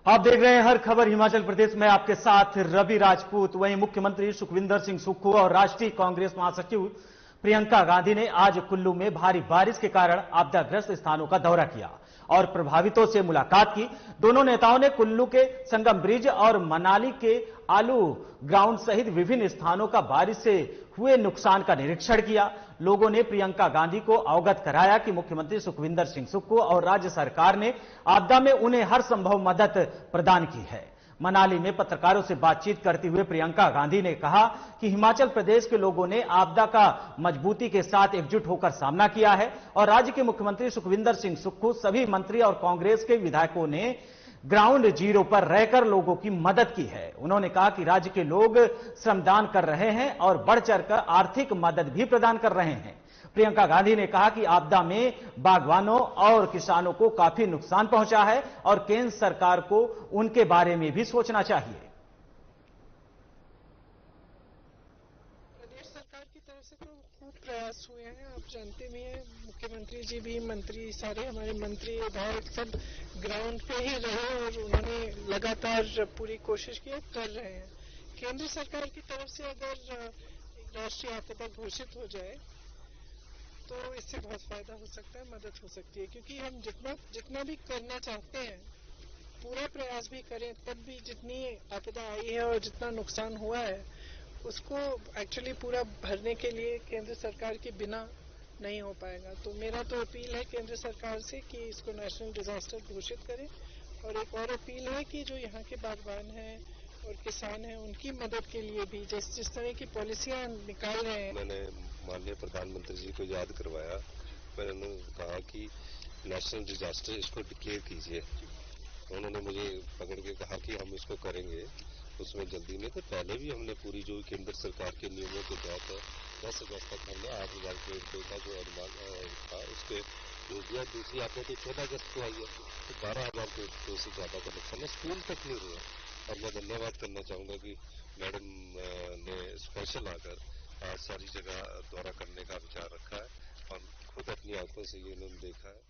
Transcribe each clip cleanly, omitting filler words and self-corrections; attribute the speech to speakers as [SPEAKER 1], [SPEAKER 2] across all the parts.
[SPEAKER 1] आप देख रहे हैं हर खबर हिमाचल प्रदेश में, आपके साथ रवि राजपूत। वहीं मुख्यमंत्री सुखविंदर सिंह सुक्खू और राष्ट्रीय कांग्रेस महासचिव प्रियंका गांधी ने आज कुल्लू में भारी बारिश के कारण आपदाग्रस्त स्थानों का दौरा किया और प्रभावितों से मुलाकात की। दोनों नेताओं ने कुल्लू के संगम ब्रिज और मनाली के आलू ग्राउंड सहित विभिन्न स्थानों का बारिश से हुए नुकसान का निरीक्षण किया। लोगों ने प्रियंका गांधी को अवगत कराया कि मुख्यमंत्री सुखविंदर सिंह सुक्खू और राज्य सरकार ने आपदा में उन्हें हर संभव मदद प्रदान की है। मनाली में पत्रकारों से बातचीत करते हुए प्रियंका गांधी ने कहा कि हिमाचल प्रदेश के लोगों ने आपदा का मजबूती के साथ एकजुट होकर सामना किया है और राज्य के मुख्यमंत्री सुखविंदर सिंह सुक्खू, सभी मंत्री और कांग्रेस के विधायकों ने ग्राउंड जीरो पर रहकर लोगों की मदद की है। उन्होंने कहा कि राज्य के लोग श्रमदान कर रहे हैं और बढ़ चढ़कर आर्थिक मदद भी प्रदान कर रहे हैं। प्रियंका गांधी ने कहा कि आपदा में बागवानों और किसानों को काफी नुकसान पहुंचा है और केंद्र सरकार को उनके बारे में भी सोचना चाहिए।
[SPEAKER 2] प्रदेश सरकार की तरफ से तो खूब प्रयास हुए हैं, आप जानते भी हैं। मुख्यमंत्री जी भी, मंत्री, सारे हमारे मंत्री विधायक सब ग्राउंड पे ही रहे और उन्होंने लगातार पूरी कोशिश की, कर रहे हैं। केंद्र सरकार की तरफ से अगर राष्ट्रीय आपदा घोषित हो जाए तो इससे बहुत फायदा हो सकता है, मदद हो सकती है, क्योंकि हम जितना भी करना चाहते हैं, पूरा प्रयास भी करें, तब भी जितनी आपदा आई है और जितना नुकसान हुआ है उसको एक्चुअली पूरा भरने के लिए केंद्र सरकार के बिना नहीं हो पाएगा। तो मेरा तो अपील है केंद्र सरकार से कि इसको नेशनल डिजास्टर घोषित करें। और एक और अपील है कि जो यहाँ के बागवान हैं और किसान हैं उनकी मदद के लिए भी जिस तरह की पॉलिसियां निकाल रहे हैं।
[SPEAKER 3] मैंने माननीय प्रधानमंत्री जी को याद करवाया, मैंने कहा कि नेशनल डिजास्टर इसको डिक्लेयर कीजिए। उन्होंने मुझे पकड़ के कहा कि हम इसको करेंगे, उसमें जल्दी नहीं। तो पहले भी हमने पूरी जो केंद्र सरकार के नियमों के तहत 10 अगस्त तक हमने 8,000 करोड़ रुपये का जो अनुमान था उसके जो दिया। दूसरी आपने तो 14 अगस्त को आई है, तो 12,000 करोड़ से ज्यादा का नुकसान है, स्कूल तक नहीं हुआ। और मैं धन्यवाद करना चाहूंगा कि मैडम ने स्पेशल आकर आज सारी जगह दौरा करने का विचार रखा है और खुद अपनी आंखों से ये उन्होंने देखा है।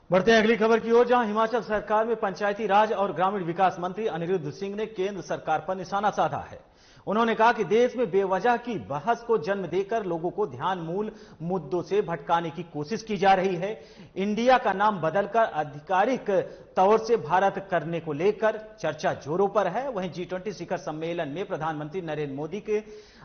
[SPEAKER 1] बढ़ते हैं अगली खबर की ओर, जहां हिमाचल सरकार में पंचायती राज और ग्रामीण विकास मंत्री अनिरुद्ध सिंह ने केंद्र सरकार पर निशाना साधा है। उन्होंने कहा कि देश में बेवजह की बहस को जन्म देकर लोगों को ध्यान मूल मुद्दों से भटकाने की कोशिश की जा रही है। इंडिया का नाम बदलकर आधिकारिक तौर से भारत करने को लेकर चर्चा जोरों पर है। वहीं G20 शिखर सम्मेलन में प्रधानमंत्री नरेंद्र मोदी के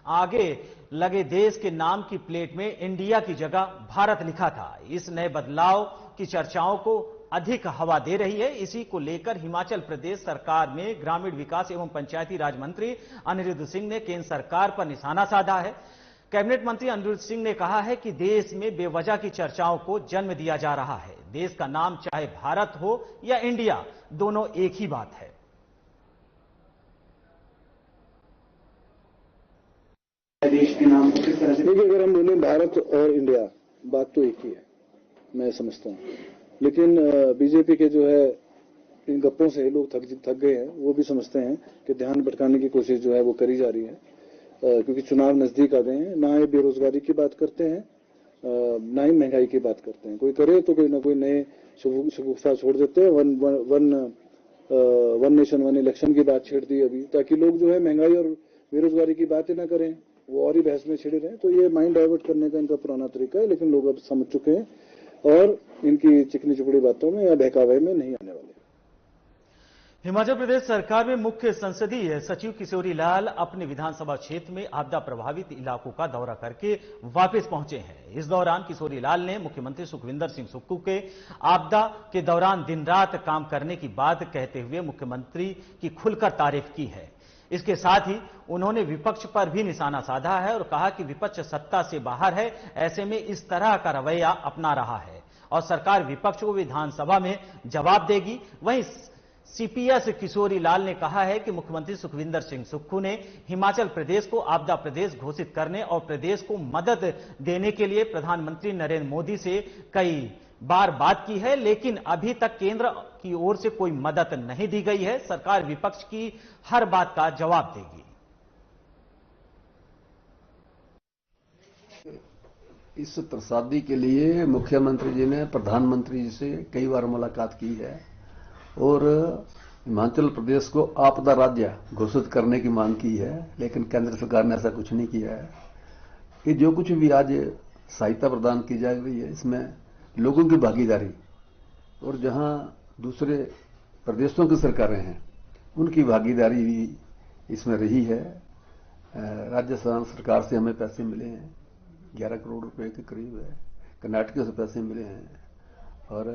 [SPEAKER 1] आगे लगे देश के नाम की प्लेट में इंडिया की जगह भारत लिखा था। इस नए बदलाव की चर्चाओं को अधिक हवा दे रही है। इसी को लेकर हिमाचल प्रदेश सरकार में ग्रामीण विकास एवं पंचायती राज मंत्री अनिरुद्ध सिंह ने केंद्र सरकार पर निशाना साधा है। कैबिनेट मंत्री अनिरुद्ध सिंह ने कहा है कि देश में बेवजह की चर्चाओं को जन्म दिया जा रहा है। देश का नाम चाहे भारत हो या इंडिया, दोनों एक ही बात है।
[SPEAKER 4] देश के नाम किस तरह से, देखिए, अगर हम बोले भारत और इंडिया, बात तो एक ही है, मैं समझता हूं। लेकिन बीजेपी के जो है इन गप्पों से लोग थक गए हैं। वो भी समझते हैं कि ध्यान भटकाने की कोशिश जो है वो करी जा रही है, क्योंकि चुनाव नजदीक आ गए हैं। ना ये बेरोजगारी की बात करते हैं, ना ही महंगाई की बात करते हैं। कोई करे तो कोई ना कोई नए शगुफ्ता छोड़ देते हैं। वन नेशन वन इलेक्शन की बात छेड़ दी अभी, ताकि लोग जो है महंगाई और बेरोजगारी की बात ही ना करें, वो और ही बहस में छिड़े रहे। तो ये माइंड डाइवर्ट करने का इनका पुराना तरीका है, लेकिन लोग अब समझ चुके हैं और इनकी चिकनी चुपड़ी बातों में या बहकावे में नहीं आने वाले।
[SPEAKER 1] हिमाचल प्रदेश सरकार में मुख्य संसदीय सचिव किशोरी लाल अपने विधानसभा क्षेत्र में आपदा प्रभावित इलाकों का दौरा करके वापस पहुंचे हैं। इस दौरान किशोरी लाल ने मुख्यमंत्री सुखविंदर सिंह सुक्खू के आपदा के दौरान दिन रात काम करने की बात कहते हुए मुख्यमंत्री की खुलकर तारीफ की है। इसके साथ ही उन्होंने विपक्ष पर भी निशाना साधा है और कहा कि विपक्ष सत्ता से बाहर है, ऐसे में इस तरह का रवैया अपना रहा है और सरकार विपक्ष को विधानसभा में जवाब देगी। वहीं सीपीएस किशोरी लाल ने कहा है कि मुख्यमंत्री सुखविंदर सिंह सुक्खू ने हिमाचल प्रदेश को आपदा प्रदेश घोषित करने और प्रदेश को मदद देने के लिए प्रधानमंत्री नरेंद्र मोदी से कई बार बात की है, लेकिन अभी तक केंद्र की ओर से कोई मदद नहीं दी गई है। सरकार विपक्ष की हर बात का जवाब देगी।
[SPEAKER 5] इस प्रसादी के लिए मुख्यमंत्री जी ने प्रधानमंत्री जी से कई बार मुलाकात की है और हिमाचल प्रदेश को आपदा राज्य घोषित करने की मांग की है, लेकिन केंद्र सरकार ने ऐसा कुछ नहीं किया है। कि जो कुछ भी आज सहायता प्रदान की जा रही है, इसमें लोगों की भागीदारी और जहां दूसरे प्रदेशों की सरकारें हैं उनकी भागीदारी भी इसमें रही है। राज्य सरकार से हमें पैसे मिले हैं, 11 करोड़ रुपए के करीब है। कर्नाटक से पैसे मिले हैं और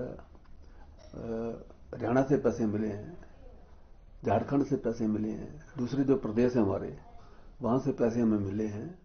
[SPEAKER 5] हरियाणा से पैसे मिले हैं, झारखंड से पैसे मिले हैं, दूसरे जो प्रदेश हैं हमारे वहां से पैसे हमें मिले हैं।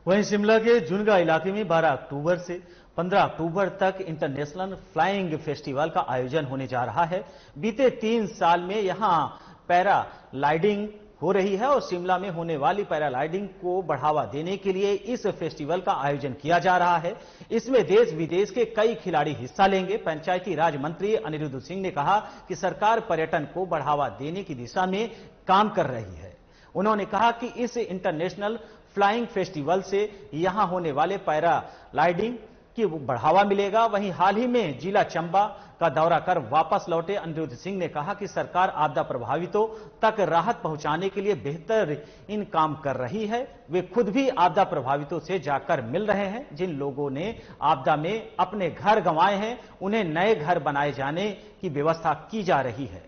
[SPEAKER 1] वहीं शिमला के जुनगा इलाके में 12 अक्टूबर से 15 अक्टूबर तक इंटरनेशनल फ्लाइंग फेस्टिवल का आयोजन होने जा रहा है। बीते 3 साल में यहां पैराग्लाइडिंग हो रही है और शिमला में होने वाली पैराग्लाइडिंग को बढ़ावा देने के लिए इस फेस्टिवल का आयोजन किया जा रहा है। इसमें देश विदेश के कई खिलाड़ी हिस्सा लेंगे। पंचायती राज मंत्री अनिरुद्ध सिंह ने कहा कि सरकार पर्यटन को बढ़ावा देने की दिशा में काम कर रही है। उन्होंने कहा कि इस इंटरनेशनल फ्लाइंग फेस्टिवल से यहां होने वाले पैराग्लाइडिंग की बढ़ावा मिलेगा। वहीं हाल ही में जिला चंबा का दौरा कर वापस लौटे अनिरुद्ध सिंह ने कहा कि सरकार आपदा प्रभावितों तक राहत पहुंचाने के लिए बेहतर इन काम कर रही है। वे खुद भी आपदा प्रभावितों से जाकर मिल रहे हैं। जिन लोगों ने आपदा में अपने घर गंवाए हैं उन्हें नए घर बनाए जाने की व्यवस्था की जा रही है।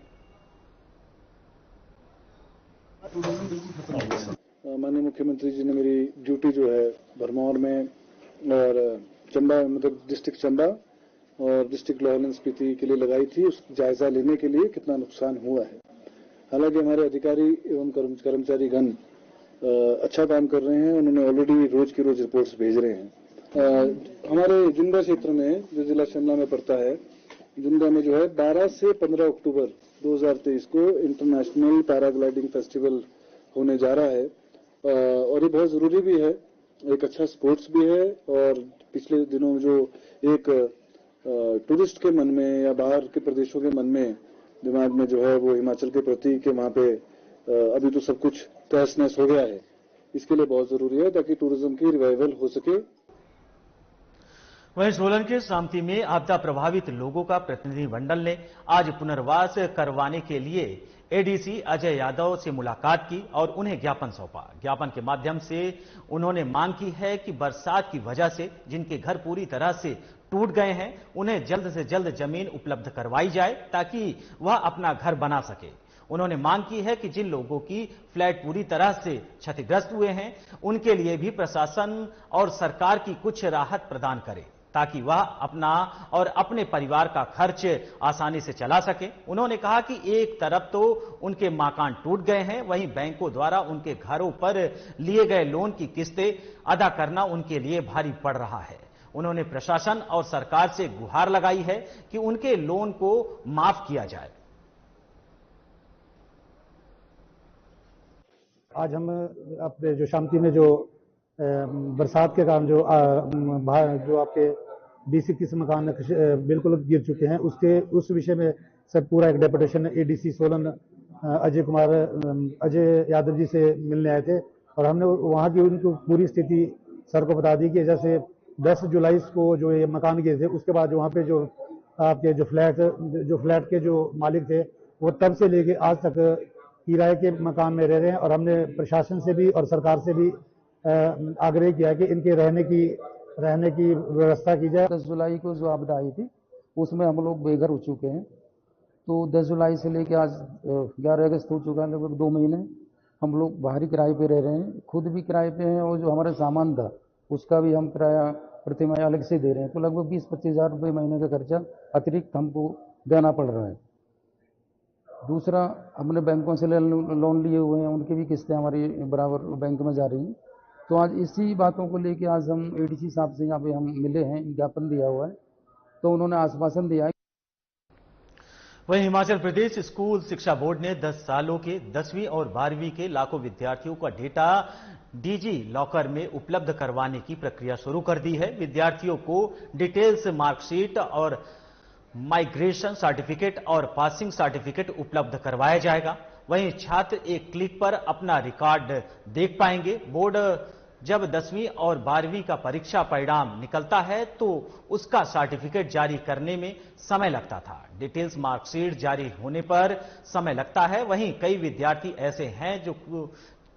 [SPEAKER 4] माननीय मुख्यमंत्री जी ने मेरी ड्यूटी जो है भरमौर में और चंबा मतलब डिस्ट्रिक्ट चंबा और डिस्ट्रिक्ट लाहौल एंड स्पीति के लिए लगाई थी, उस जायजा लेने के लिए कितना नुकसान हुआ है। हालांकि हमारे अधिकारी एवं कर्मचारी गण अच्छा काम कर रहे हैं, उन्होंने ऑलरेडी रोज की रोज रिपोर्ट्स भेज रहे हैं। हमारे जुनगा क्षेत्र में जो जिला शिमला में पड़ता है, जुनगा में जो है 12 से 15 अक्टूबर 2023 को इंटरनेशनल पैराग्लाइडिंग फेस्टिवल होने जा रहा है और ये बहुत जरूरी भी है, एक अच्छा स्पोर्ट्स भी है। और पिछले दिनों जो एक टूरिस्ट के मन में या बाहर के प्रदेशों के मन में दिमाग में जो है वो हिमाचल के प्रति के वहां पे अभी तो सब कुछ तहस नहस हो गया है, इसके लिए बहुत जरूरी है ताकि टूरिज्म की रिवाइवल हो सके।
[SPEAKER 1] वहीं सोलन के सामती में आपदा प्रभावित लोगों का प्रतिनिधिमंडल ने आज पुनर्वास करवाने के लिए एडीसी अजय यादव से मुलाकात की और उन्हें ज्ञापन सौंपा। ज्ञापन के माध्यम से उन्होंने मांग की है कि बरसात की वजह से जिनके घर पूरी तरह से टूट गए हैं उन्हें जल्द से जल्द जमीन उपलब्ध करवाई जाए ताकि वह अपना घर बना सके। उन्होंने मांग की है कि जिन लोगों की फ्लैट पूरी तरह से क्षतिग्रस्त हुए हैं उनके लिए भी प्रशासन और सरकार की कुछ राहत प्रदान करे ताकि वह अपना और अपने परिवार का खर्च आसानी से चला सके। उन्होंने कहा कि एक तरफ तो उनके मकान टूट गए हैं, वहीं बैंकों द्वारा उनके घरों पर लिए गए लोन की किस्तें अदा करना उनके लिए भारी पड़ रहा है। उन्होंने प्रशासन और सरकार से गुहार लगाई है कि उनके लोन को माफ किया जाए।
[SPEAKER 6] आज हम अपने जो शामती में जो बरसात के कारण जो आपके 20-21 मकान बिल्कुल गिर चुके हैं, उसके उस विषय में सब पूरा एक डेपुटेशन एडीसी सोलन अजय यादव जी से मिलने आए थे और हमने वहां की उनको पूरी स्थिति सर को बता दी कि जैसे 10 जुलाई को जो ये मकान गिरे थे उसके बाद वहां पे जो आपके जो फ्लैट के जो मालिक थे वो तब से लेके आज तक किराए के मकान में रह रहे हैं और हमने प्रशासन से भी और सरकार से भी आग्रह किया कि इनके रहने की व्यवस्था की जाए।
[SPEAKER 7] 10 जुलाई को जो आपदा आई थी उसमें हम लोग बेघर हो चुके हैं, तो 10 जुलाई से लेकर आज 11 अगस्त हो चुका है, लगभग 2 महीने हम लोग बाहरी किराए पे रह रहे हैं, खुद भी किराए पे हैं और जो हमारा सामान था उसका भी हम किराया प्रति माह अलग से दे रहे हैं, तो लगभग 20-25 हज़ार रुपये महीने का खर्चा अतिरिक्त हमको देना पड़ रहा है। दूसरा, हमने बैंकों से लोन लिए हुए हैं, उनकी भी किस्तें हमारी बराबर बैंक में जा रही हैं। तो आज इसी बातों को लेके आज हम एडीसी साहब से यहाँ पे हम मिले हैं, ज्ञापन दिया हुआ है, तो उन्होंने आश्वासन दिया है।
[SPEAKER 1] वहीं हिमाचल प्रदेश स्कूल शिक्षा बोर्ड ने 10 सालों के 10वीं और 12वीं के लाखों विद्यार्थियों का डेटा डीजी लॉकर में उपलब्ध करवाने की प्रक्रिया शुरू कर दी है। विद्यार्थियों को डिटेल्स मार्कशीट और माइग्रेशन सर्टिफिकेट और पासिंग सर्टिफिकेट उपलब्ध करवाया जाएगा। वहीं छात्र एक क्लिक पर अपना रिकॉर्ड देख पाएंगे। बोर्ड जब 10वीं और 12वीं का परीक्षा परिणाम निकलता है तो उसका सर्टिफिकेट जारी करने में समय लगता था। डिटेल्स मार्कशीट जारी होने पर समय लगता है। वहीं कई विद्यार्थी ऐसे हैं जो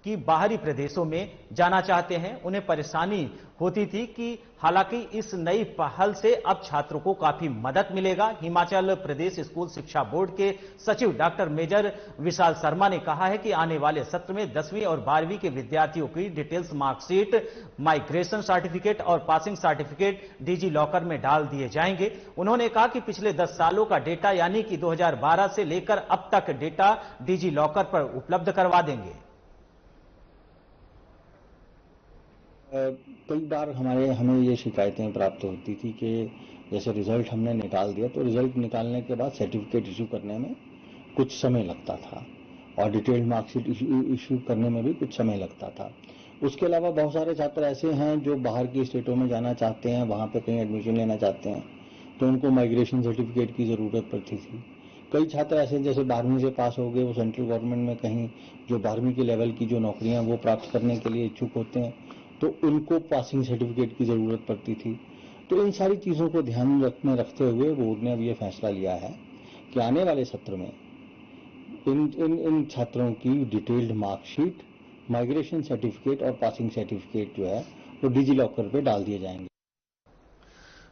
[SPEAKER 1] कि बाहरी प्रदेशों में जाना चाहते हैं। उन्हें परेशानी होती थी कि हालांकि इस नई पहल से अब छात्रों को काफी मदद मिलेगा। हिमाचल प्रदेश स्कूल शिक्षा बोर्ड के सचिव डॉक्टर मेजर विशाल शर्मा ने कहा है कि आने वाले सत्र में 10वीं और 12वीं के विद्यार्थियों की डिटेल्स मार्कशीट, माइग्रेशन सर्टिफिकेट और पासिंग सर्टिफिकेट डिजी लॉकर में डाल दिए जाएंगे। उन्होंने कहा कि पिछले 10 सालों का डेटा यानी कि 2012 से लेकर अब तक डेटा डिजी लॉकर पर उपलब्ध करवा देंगे।
[SPEAKER 8] कई बार हमें ये शिकायतें प्राप्त होती थी कि जैसे रिजल्ट हमने निकाल दिया तो रिजल्ट निकालने के बाद सर्टिफिकेट इशू करने में कुछ समय लगता था और डिटेल्ड मार्कशीट इशू करने में भी कुछ समय लगता था। उसके अलावा बहुत सारे छात्र ऐसे हैं जो बाहर की स्टेटों में जाना चाहते हैं, वहाँ पे कहीं एडमिशन लेना चाहते हैं, तो उनको माइग्रेशन सर्टिफिकेट की ज़रूरत पड़ती थी। कई छात्र ऐसे जैसे 12वीं से पास हो गए, वो सेंट्रल गवर्नमेंट में कहीं जो 12वीं के लेवल की जो नौकरियाँ वो प्राप्त करने के लिए इच्छुक होते हैं, तो उनको पासिंग सर्टिफिकेट की ज़रूरत पड़ती थी। तो इन सारी चीज़ों को ध्यान में रखते हुए बोर्ड ने अब ये फैसला लिया है कि आने वाले सत्र में इन छात्रों की डिटेल्ड मार्कशीट, माइग्रेशन सर्टिफिकेट और पासिंग सर्टिफिकेट जो है वो डिजी लॉकर पे डाल दिए जाएंगे।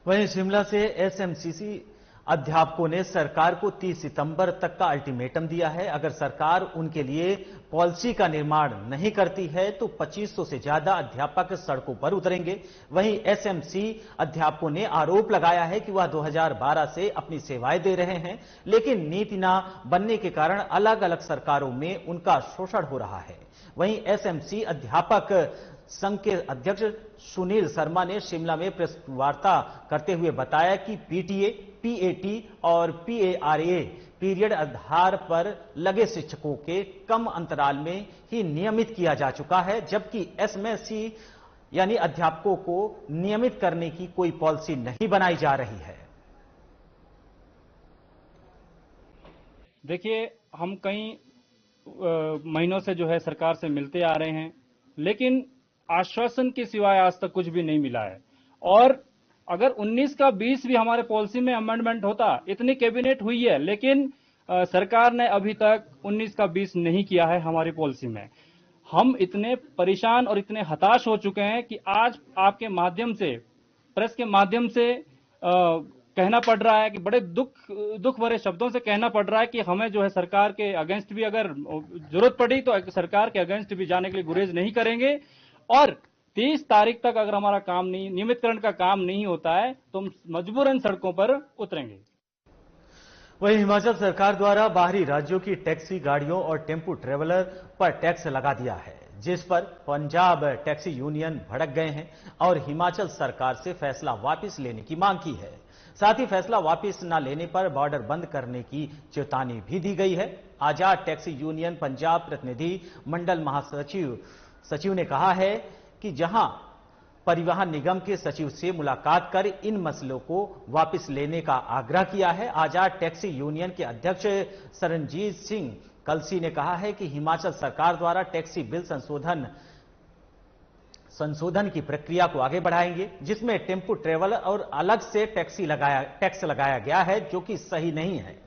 [SPEAKER 1] वहीं शिमला से एसएमसीसी अध्यापकों ने सरकार को 30 सितंबर तक का अल्टीमेटम दिया है। अगर सरकार उनके लिए पॉलिसी का निर्माण नहीं करती है तो 2500 से ज्यादा अध्यापक सड़कों पर उतरेंगे। वहीं एसएमसी अध्यापकों ने आरोप लगाया है कि वह 2012 से अपनी सेवाएं दे रहे हैं, लेकिन नीति न बनने के कारण अलग अलग सरकारों में उनका शोषण हो रहा है। वहीं एसएमसी अध्यापक संघ के अध्यक्ष सुनील शर्मा ने शिमला में प्रेस वार्ता करते हुए बताया कि पीटीए, पीएटी और पीएआरए पीरियड आधार पर लगे शिक्षकों के कम अंतराल में ही नियमित किया जा चुका है, जबकि एसएमसी यानी अध्यापकों को नियमित करने की कोई पॉलिसी नहीं बनाई जा रही है।
[SPEAKER 9] देखिए, हम कई महीनों से जो है सरकार से मिलते आ रहे हैं, लेकिन आश्वासन के सिवाय आज तक कुछ भी नहीं मिला है। और अगर 19 का 20 भी हमारे पॉलिसी में अमेंडमेंट होता, इतनी कैबिनेट हुई है, लेकिन सरकार ने अभी तक 19 का 20 नहीं किया है हमारी पॉलिसी में। हम इतने परेशान और इतने हताश हो चुके हैं कि आज आपके माध्यम से, प्रेस के माध्यम से कहना पड़ रहा है कि बड़े दुख भरे शब्दों से कहना पड़ रहा है कि हमें जो है सरकार के अगेंस्ट भी अगर जरूरत पड़ी तो सरकार के अगेंस्ट भी जाने के लिए गुरेज नहीं करेंगे। और 30 तारीख तक अगर हमारा काम नहीं, नियमितकरण का काम नहीं होता है तो हम मजबूरन सड़कों पर उतरेंगे।
[SPEAKER 1] वहीं हिमाचल सरकार द्वारा बाहरी राज्यों की टैक्सी गाड़ियों और टेम्पो ट्रेवलर पर टैक्स लगा दिया है, जिस पर पंजाब टैक्सी यूनियन भड़क गए हैं और हिमाचल सरकार से फैसला वापस लेने की मांग की है। साथ ही फैसला वापस न लेने पर बॉर्डर बंद करने की चेतावनी भी दी गई है। आजाद टैक्सी यूनियन पंजाब प्रतिनिधि मंडल महासचिव ने कहा है कि जहां परिवहन निगम के सचिव से मुलाकात कर इन मसलों को वापस लेने का आग्रह किया है। आजाद टैक्सी यूनियन के अध्यक्ष सरनजीत सिंह कलसी ने कहा है कि हिमाचल सरकार द्वारा टैक्सी बिल संशोधन की प्रक्रिया को आगे बढ़ाएंगे, जिसमें टेम्पो ट्रेवलर और अलग से टैक्स लगाया गया है, जो कि सही नहीं है।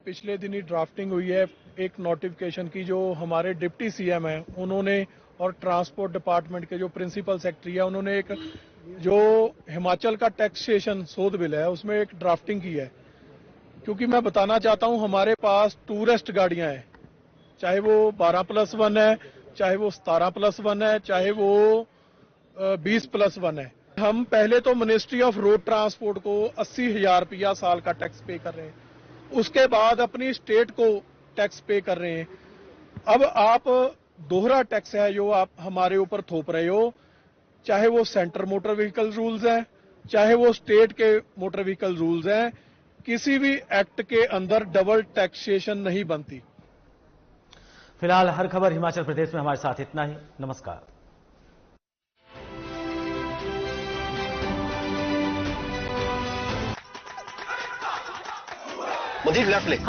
[SPEAKER 2] पिछले दिन ही ड्राफ्टिंग हुई है एक नोटिफिकेशन की, जो हमारे डिप्टी सीएम है उन्होंने और ट्रांसपोर्ट डिपार्टमेंट के जो प्रिंसिपल सेक्रेटरी है उन्होंने एक जो हिमाचल का टैक्सेशन शोध बिल है उसमें एक ड्राफ्टिंग की है। क्योंकि मैं बताना चाहता हूं हमारे पास टूरिस्ट गाड़ियां हैं, चाहे वो 12+1 है, चाहे वो 17+1 है, चाहे वो 20+1 है। हम पहले तो मिनिस्ट्री ऑफ रोड ट्रांसपोर्ट को 80,000 रुपया साल का टैक्स पे कर रहे हैं, उसके बाद अपनी स्टेट को टैक्स पे कर रहे हैं। अब आप दोहरा टैक्स है जो आप हमारे ऊपर थोप रहे हो, चाहे वो सेंटर मोटर व्हीकल रूल्स हैं, चाहे वो स्टेट के मोटर व्हीकल रूल्स हैं, किसी भी एक्ट के अंदर डबल टैक्सेशन नहीं बनती।
[SPEAKER 1] फिलहाल हर खबर हिमाचल प्रदेश में हमारे साथ इतना ही। नमस्कार।
[SPEAKER 10] मुझे लेफ्ट ले